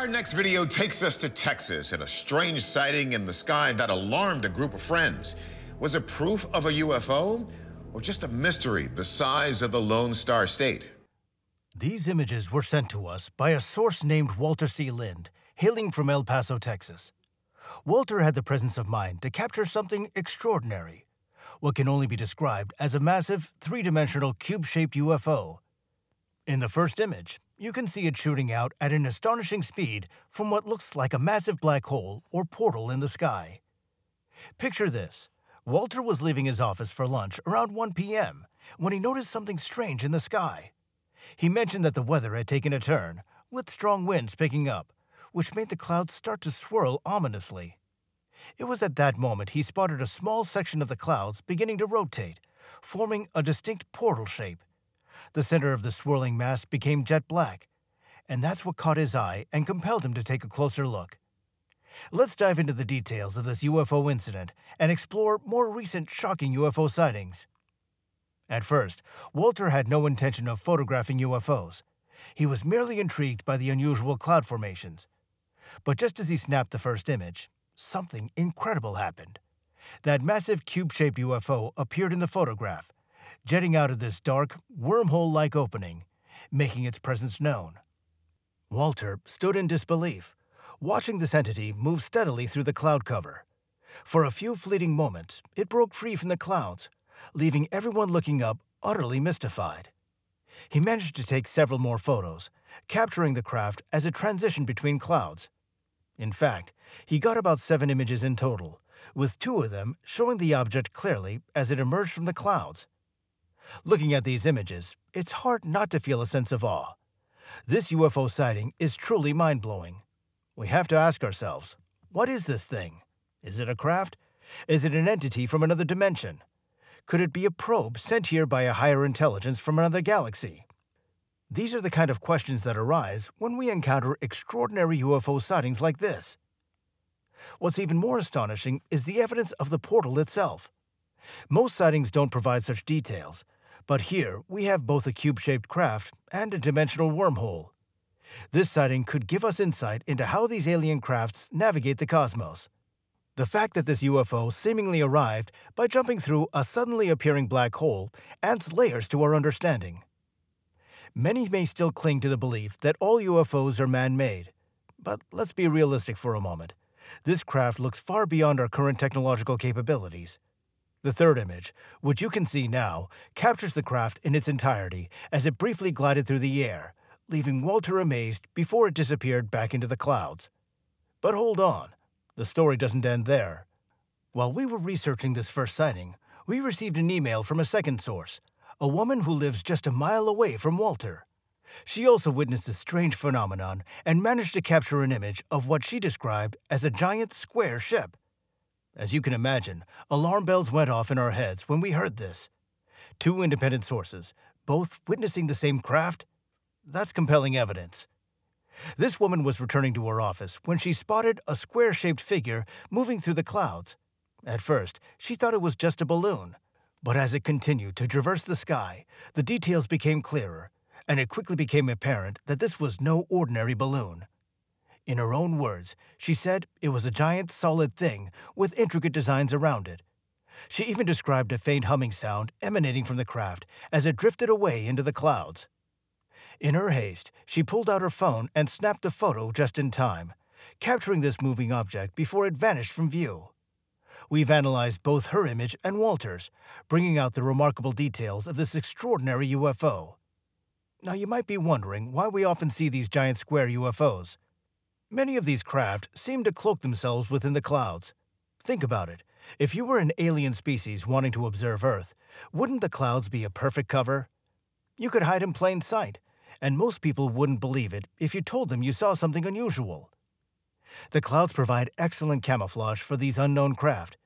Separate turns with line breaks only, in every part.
Our next video takes us to Texas and a strange sighting in the sky that alarmed a group of friends. Was it proof of a UFO or just a mystery the size of the Lone Star State?
These images were sent to us by a source named Walter C. Lind, hailing from El Paso, Texas. Walter had the presence of mind to capture something extraordinary, what can only be described as a massive, three-dimensional cube-shaped UFO. In the first image, you can see it shooting out at an astonishing speed from what looks like a massive black hole or portal in the sky. Picture this. Walter was leaving his office for lunch around 1 p.m. when he noticed something strange in the sky. He mentioned that the weather had taken a turn, with strong winds picking up, which made the clouds start to swirl ominously. It was at that moment he spotted a small section of the clouds beginning to rotate, forming a distinct portal shape. The center of the swirling mass became jet black, and that's what caught his eye and compelled him to take a closer look. Let's dive into the details of this UFO incident and explore more recent shocking UFO sightings. At first, Walter had no intention of photographing UFOs. He was merely intrigued by the unusual cloud formations. But just as he snapped the first image, something incredible happened. That massive cube-shaped UFO appeared in the photograph, jetting out of this dark, wormhole-like opening, making its presence known. Walter stood in disbelief, watching this entity move steadily through the cloud cover. For a few fleeting moments, it broke free from the clouds, leaving everyone looking up utterly mystified. He managed to take several more photos, capturing the craft as it transitioned between clouds. In fact, he got about 7 images in total, with 2 of them showing the object clearly as it emerged from the clouds. Looking at these images, it's hard not to feel a sense of awe. This UFO sighting is truly mind-blowing. We have to ask ourselves, what is this thing? Is it a craft? Is it an entity from another dimension? Could it be a probe sent here by a higher intelligence from another galaxy? These are the kind of questions that arise when we encounter extraordinary UFO sightings like this. What's even more astonishing is the evidence of the portal itself. Most sightings don't provide such details, but here we have both a cube-shaped craft and a dimensional wormhole. This sighting could give us insight into how these alien crafts navigate the cosmos. The fact that this UFO seemingly arrived by jumping through a suddenly appearing black hole adds layers to our understanding. Many may still cling to the belief that all UFOs are man-made, but let's be realistic for a moment. This craft looks far beyond our current technological capabilities. The third image, which you can see now, captures the craft in its entirety as it briefly glided through the air, leaving Walter amazed before it disappeared back into the clouds. But hold on. The story doesn't end there. While we were researching this first sighting, we received an email from a second source, a woman who lives just a mile away from Walter. She also witnessed a strange phenomenon and managed to capture an image of what she described as a giant square ship. As you can imagine, alarm bells went off in our heads when we heard this. 2 independent sources, both witnessing the same craft? That's compelling evidence. This woman was returning to her office when she spotted a square-shaped figure moving through the clouds. At first, she thought it was just a balloon, but as it continued to traverse the sky, the details became clearer, and it quickly became apparent that this was no ordinary balloon. In her own words, she said it was a giant solid thing with intricate designs around it. She even described a faint humming sound emanating from the craft as it drifted away into the clouds. In her haste, she pulled out her phone and snapped a photo just in time, capturing this moving object before it vanished from view. We've analyzed both her image and Walter's, bringing out the remarkable details of this extraordinary UFO. Now you might be wondering why we often see these giant square UFOs. Many of these craft seem to cloak themselves within the clouds. Think about it. If you were an alien species wanting to observe Earth, wouldn't the clouds be a perfect cover? You could hide in plain sight, and most people wouldn't believe it if you told them you saw something unusual. The clouds provide excellent camouflage for these unknown craft.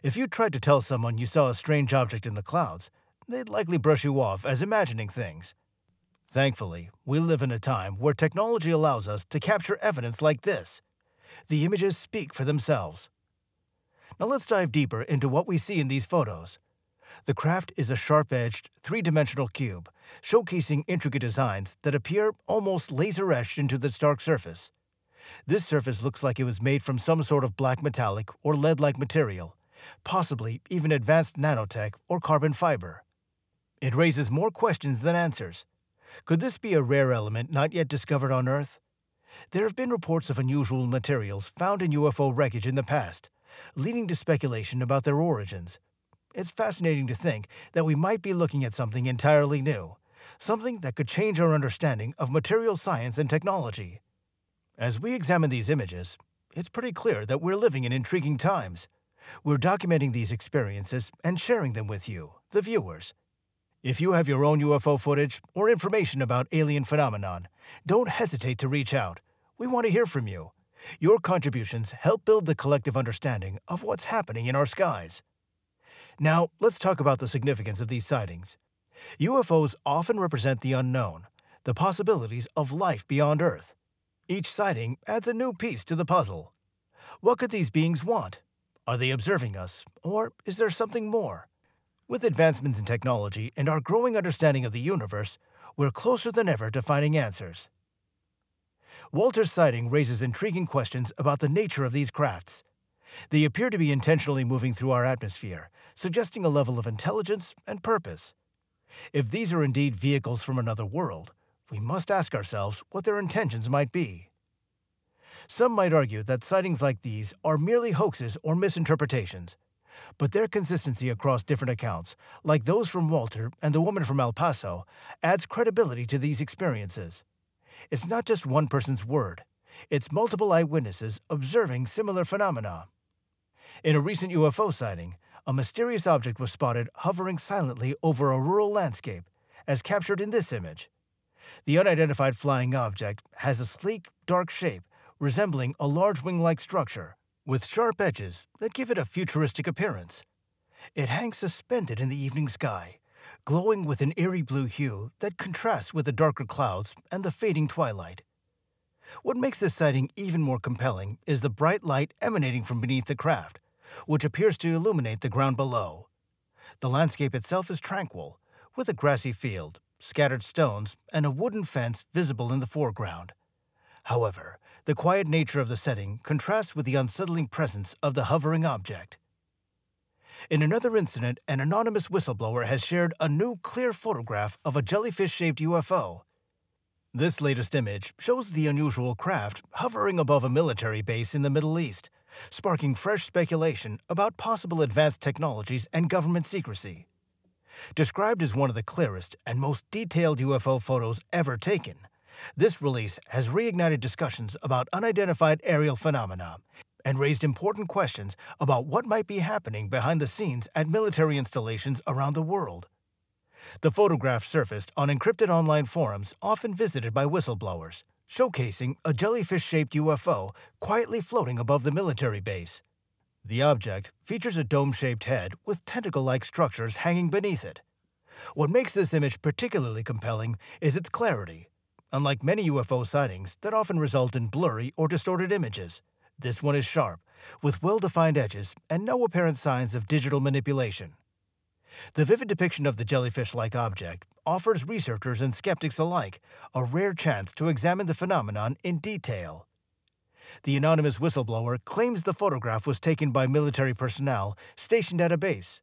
If you tried to tell someone you saw a strange object in the clouds, they'd likely brush you off as imagining things. Thankfully, we live in a time where technology allows us to capture evidence like this. The images speak for themselves. Now let's dive deeper into what we see in these photos. The craft is a sharp-edged, 3-dimensional cube, showcasing intricate designs that appear almost laser-etched into the dark surface. This surface looks like it was made from some sort of black metallic or lead-like material, possibly even advanced nanotech or carbon fiber. It raises more questions than answers. Could this be a rare element not yet discovered on Earth? There have been reports of unusual materials found in UFO wreckage in the past, leading to speculation about their origins. It's fascinating to think that we might be looking at something entirely new, something that could change our understanding of material science and technology. As we examine these images, it's pretty clear that we're living in intriguing times. We're documenting these experiences and sharing them with you, the viewers. If you have your own UFO footage or information about alien phenomenon, don't hesitate to reach out. We want to hear from you. Your contributions help build the collective understanding of what's happening in our skies. Now, let's talk about the significance of these sightings. UFOs often represent the unknown, the possibilities of life beyond Earth. Each sighting adds a new piece to the puzzle. What could these beings want? Are they observing us, or is there something more? With advancements in technology and our growing understanding of the universe, we're closer than ever to finding answers. Walter's sighting raises intriguing questions about the nature of these crafts. They appear to be intentionally moving through our atmosphere, suggesting a level of intelligence and purpose. If these are indeed vehicles from another world, we must ask ourselves what their intentions might be. Some might argue that sightings like these are merely hoaxes or misinterpretations, but their consistency across different accounts, like those from Walter and the woman from El Paso, adds credibility to these experiences. It's not just one person's word. It's multiple eyewitnesses observing similar phenomena. In a recent UFO sighting, a mysterious object was spotted hovering silently over a rural landscape, as captured in this image. The unidentified flying object has a sleek, dark shape resembling a large wing-like structure, with sharp edges that give it a futuristic appearance. It hangs suspended in the evening sky, glowing with an eerie blue hue that contrasts with the darker clouds and the fading twilight. What makes this sighting even more compelling is the bright light emanating from beneath the craft, which appears to illuminate the ground below. The landscape itself is tranquil, with a grassy field, scattered stones, and a wooden fence visible in the foreground. However, the quiet nature of the setting contrasts with the unsettling presence of the hovering object. In another incident, an anonymous whistleblower has shared a new clear photograph of a jellyfish-shaped UFO. This latest image shows the unusual craft hovering above a military base in the Middle East, sparking fresh speculation about possible advanced technologies and government secrecy. Described as one of the clearest and most detailed UFO photos ever taken, this release has reignited discussions about unidentified aerial phenomena and raised important questions about what might be happening behind the scenes at military installations around the world. The photograph surfaced on encrypted online forums often visited by whistleblowers, showcasing a jellyfish-shaped UFO quietly floating above the military base. The object features a dome-shaped head with tentacle-like structures hanging beneath it. What makes this image particularly compelling is its clarity. Unlike many UFO sightings that often result in blurry or distorted images, this one is sharp, with well-defined edges and no apparent signs of digital manipulation. The vivid depiction of the jellyfish-like object offers researchers and skeptics alike a rare chance to examine the phenomenon in detail. The anonymous whistleblower claims the photograph was taken by military personnel stationed at a base.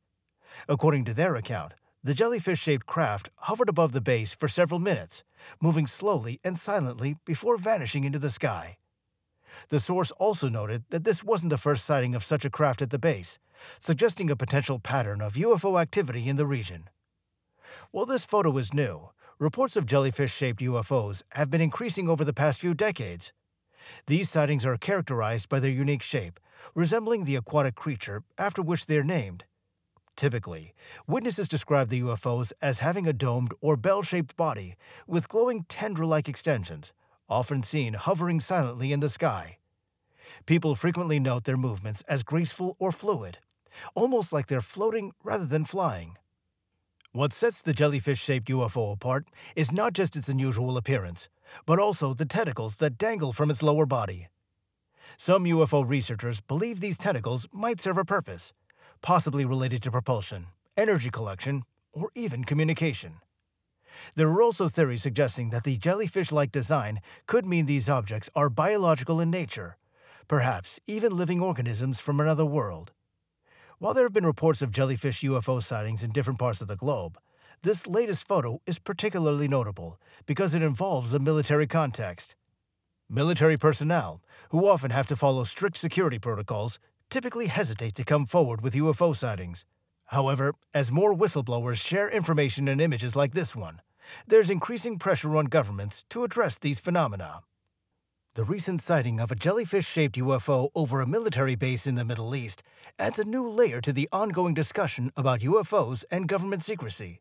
According to their account, the jellyfish-shaped craft hovered above the base for several minutes, moving slowly and silently before vanishing into the sky. The source also noted that this wasn't the first sighting of such a craft at the base, suggesting a potential pattern of UFO activity in the region. While this photo is new, reports of jellyfish-shaped UFOs have been increasing over the past few decades. These sightings are characterized by their unique shape, resembling the aquatic creature after which they are named. Typically, witnesses describe the UFOs as having a domed or bell-shaped body with glowing tendril-like extensions, often seen hovering silently in the sky. People frequently note their movements as graceful or fluid, almost like they're floating rather than flying. What sets the jellyfish-shaped UFO apart is not just its unusual appearance, but also the tentacles that dangle from its lower body. Some UFO researchers believe these tentacles might serve a purpose, possibly related to propulsion, energy collection, or even communication. There are also theories suggesting that the jellyfish-like design could mean these objects are biological in nature, perhaps even living organisms from another world. While there have been reports of jellyfish UFO sightings in different parts of the globe, this latest photo is particularly notable because it involves a military context. Military personnel, who often have to follow strict security protocols, typically hesitate to come forward with UFO sightings. However, as more whistleblowers share information and images like this one, there's increasing pressure on governments to address these phenomena. The recent sighting of a jellyfish-shaped UFO over a military base in the Middle East adds a new layer to the ongoing discussion about UFOs and government secrecy.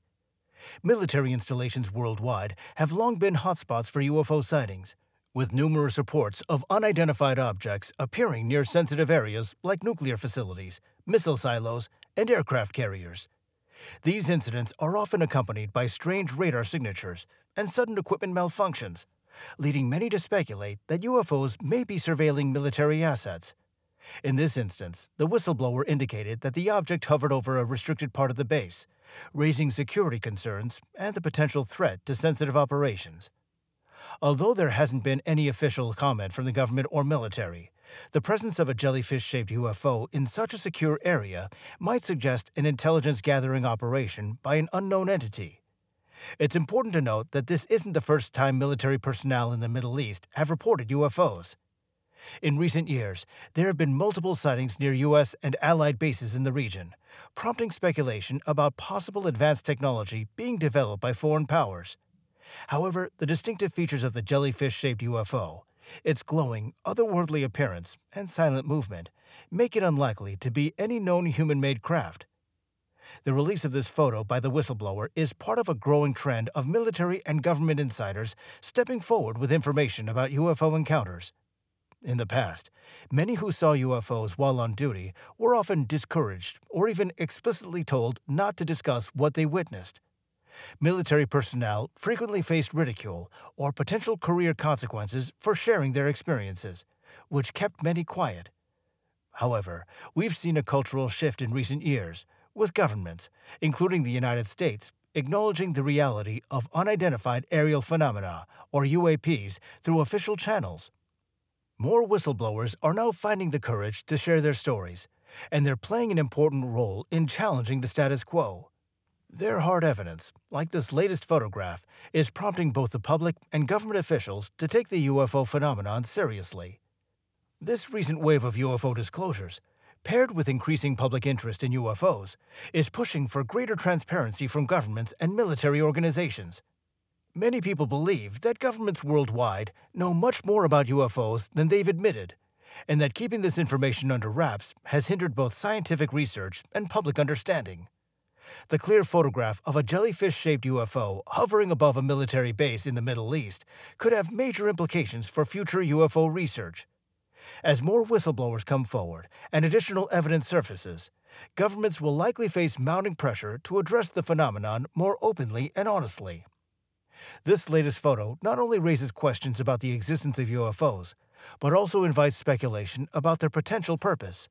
Military installations worldwide have long been hotspots for UFO sightings, with numerous reports of unidentified objects appearing near sensitive areas like nuclear facilities, missile silos, and aircraft carriers. These incidents are often accompanied by strange radar signatures and sudden equipment malfunctions, leading many to speculate that UFOs may be surveilling military assets. In this instance, the whistleblower indicated that the object hovered over a restricted part of the base, raising security concerns and the potential threat to sensitive operations. Although there hasn't been any official comment from the government or military, the presence of a jellyfish-shaped UFO in such a secure area might suggest an intelligence-gathering operation by an unknown entity. It's important to note that this isn't the first time military personnel in the Middle East have reported UFOs. In recent years, there have been multiple sightings near U.S. and Allied bases in the region, prompting speculation about possible advanced technology being developed by foreign powers. However, the distinctive features of the jellyfish-shaped UFO, its glowing, otherworldly appearance, and silent movement, make it unlikely to be any known human-made craft. The release of this photo by the whistleblower is part of a growing trend of military and government insiders stepping forward with information about UFO encounters. In the past, many who saw UFOs while on duty were often discouraged or even explicitly told not to discuss what they witnessed. Military personnel frequently faced ridicule or potential career consequences for sharing their experiences, which kept many quiet. However, we've seen a cultural shift in recent years, with governments, including the United States, acknowledging the reality of unidentified aerial phenomena, or UAPs, through official channels. More whistleblowers are now finding the courage to share their stories, and they're playing an important role in challenging the status quo. Their hard evidence, like this latest photograph, is prompting both the public and government officials to take the UFO phenomenon seriously. This recent wave of UFO disclosures, paired with increasing public interest in UFOs, is pushing for greater transparency from governments and military organizations. Many people believe that governments worldwide know much more about UFOs than they've admitted, and that keeping this information under wraps has hindered both scientific research and public understanding. The clear photograph of a jellyfish-shaped UFO hovering above a military base in the Middle East could have major implications for future UFO research. As more whistleblowers come forward and additional evidence surfaces, governments will likely face mounting pressure to address the phenomenon more openly and honestly. This latest photo not only raises questions about the existence of UFOs, but also invites speculation about their potential purpose.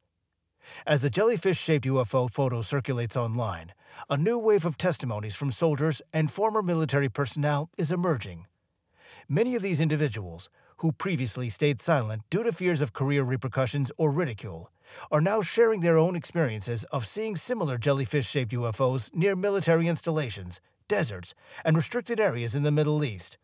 As the jellyfish-shaped UFO photo circulates online, a new wave of testimonies from soldiers and former military personnel is emerging. Many of these individuals, who previously stayed silent due to fears of career repercussions or ridicule, are now sharing their own experiences of seeing similar jellyfish-shaped UFOs near military installations, deserts, and restricted areas in the Middle East.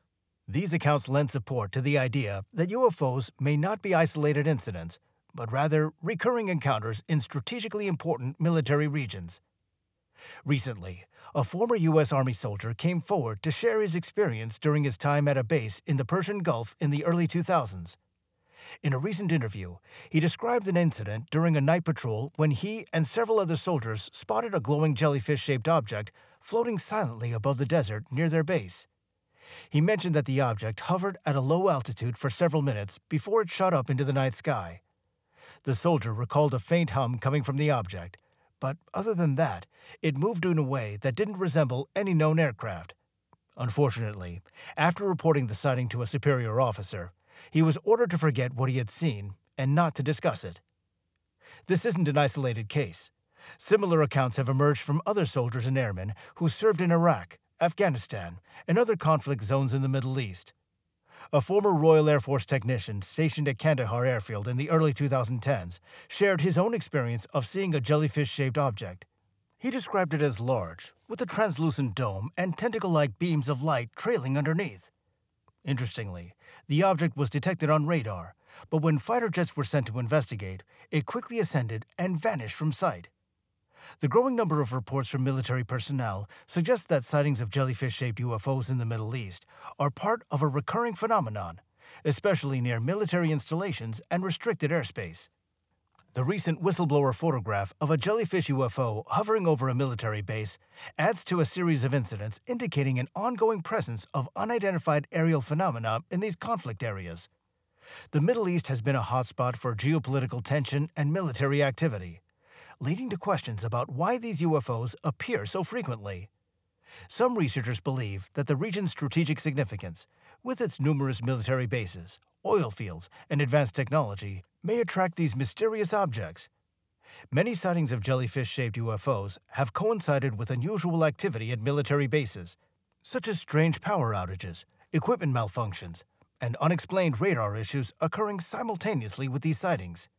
These accounts lend support to the idea that UFOs may not be isolated incidents, but rather recurring encounters in strategically important military regions. Recently, a former U.S. Army soldier came forward to share his experience during his time at a base in the Persian Gulf in the early 2000s. In a recent interview, he described an incident during a night patrol when he and several other soldiers spotted a glowing jellyfish-shaped object floating silently above the desert near their base. He mentioned that the object hovered at a low altitude for several minutes before it shot up into the night sky. The soldier recalled a faint hum coming from the object, but other than that, it moved in a way that didn't resemble any known aircraft. Unfortunately, after reporting the sighting to a superior officer, he was ordered to forget what he had seen and not to discuss it. This isn't an isolated case. Similar accounts have emerged from other soldiers and airmen who served in Iraq, Afghanistan, and other conflict zones in the Middle East. A former Royal Air Force technician stationed at Kandahar Airfield in the early 2010s shared his own experience of seeing a jellyfish-shaped object. He described it as large, with a translucent dome and tentacle-like beams of light trailing underneath. Interestingly, the object was detected on radar, but when fighter jets were sent to investigate, it quickly ascended and vanished from sight. The growing number of reports from military personnel suggests that sightings of jellyfish-shaped UFOs in the Middle East are part of a recurring phenomenon, especially near military installations and restricted airspace. The recent whistleblower photograph of a jellyfish UFO hovering over a military base adds to a series of incidents indicating an ongoing presence of unidentified aerial phenomena in these conflict areas. The Middle East has been a hotspot for geopolitical tension and military activity, leading to questions about why these UFOs appear so frequently. Some researchers believe that the region's strategic significance, with its numerous military bases, oil fields, and advanced technology, may attract these mysterious objects. Many sightings of jellyfish-shaped UFOs have coincided with unusual activity at military bases, such as strange power outages, equipment malfunctions, and unexplained radar issues occurring simultaneously with these sightings.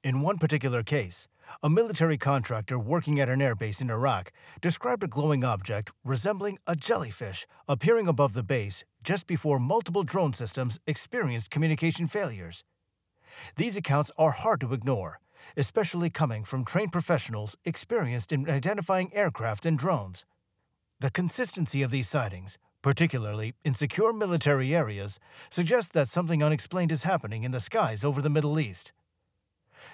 In one particular case, a military contractor working at an airbase in Iraq described a glowing object resembling a jellyfish appearing above the base just before multiple drone systems experienced communication failures. These accounts are hard to ignore, especially coming from trained professionals experienced in identifying aircraft and drones. The consistency of these sightings, particularly in secure military areas, suggests that something unexplained is happening in the skies over the Middle East.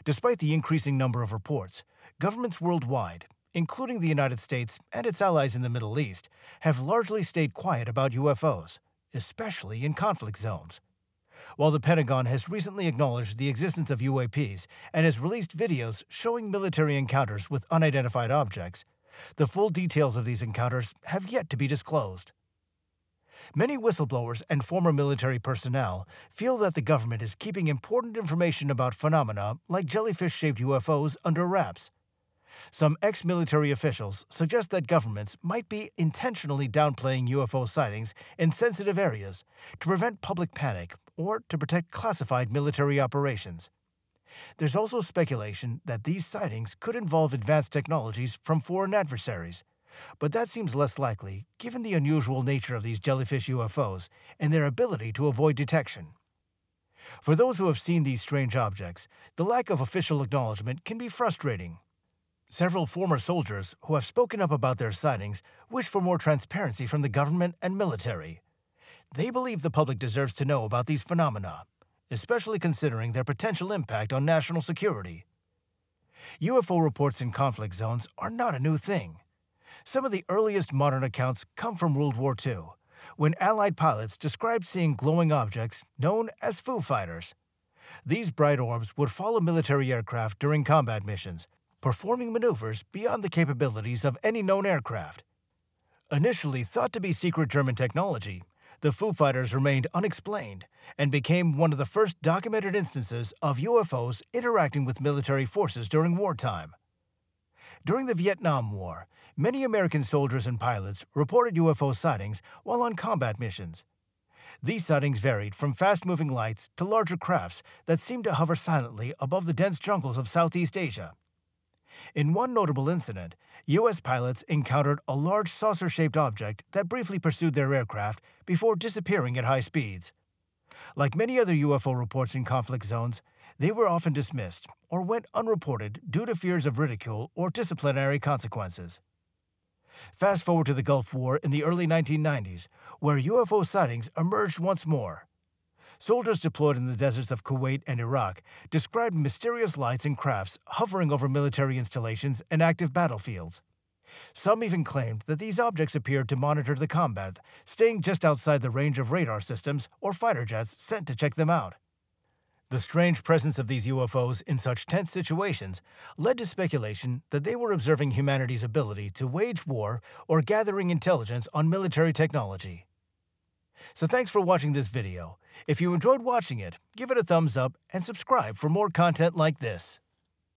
Despite the increasing number of reports, governments worldwide, including the United States and its allies in the Middle East, have largely stayed quiet about UFOs, especially in conflict zones. While the Pentagon has recently acknowledged the existence of UAPs and has released videos showing military encounters with unidentified objects, the full details of these encounters have yet to be disclosed. Many whistleblowers and former military personnel feel that the government is keeping important information about phenomena like jellyfish-shaped UFOs under wraps. Some ex-military officials suggest that governments might be intentionally downplaying UFO sightings in sensitive areas to prevent public panic or to protect classified military operations. There's also speculation that these sightings could involve advanced technologies from foreign adversaries, but that seems less likely given the unusual nature of these jellyfish UFOs and their ability to avoid detection. For those who have seen these strange objects, the lack of official acknowledgement can be frustrating. Several former soldiers who have spoken up about their sightings wish for more transparency from the government and military. They believe the public deserves to know about these phenomena, especially considering their potential impact on national security. UFO reports in conflict zones are not a new thing. Some of the earliest modern accounts come from World War II, when Allied pilots described seeing glowing objects known as Foo Fighters. These bright orbs would follow military aircraft during combat missions, performing maneuvers beyond the capabilities of any known aircraft. Initially thought to be secret German technology, the Foo Fighters remained unexplained and became one of the first documented instances of UFOs interacting with military forces during wartime. During the Vietnam War, many American soldiers and pilots reported UFO sightings while on combat missions. These sightings varied from fast-moving lights to larger crafts that seemed to hover silently above the dense jungles of Southeast Asia. In one notable incident, U.S. pilots encountered a large saucer-shaped object that briefly pursued their aircraft before disappearing at high speeds. Like many other UFO reports in conflict zones, they were often dismissed or went unreported due to fears of ridicule or disciplinary consequences. Fast forward to the Gulf War in the early 1990s, where UFO sightings emerged once more. Soldiers deployed in the deserts of Kuwait and Iraq described mysterious lights and crafts hovering over military installations and active battlefields. Some even claimed that these objects appeared to monitor the combat, staying just outside the range of radar systems or fighter jets sent to check them out. The strange presence of these UFOs in such tense situations led to speculation that they were observing humanity's ability to wage war or gathering intelligence on military technology. So thanks for watching this video. If you enjoyed watching it, give it a thumbs up and subscribe for more content like this.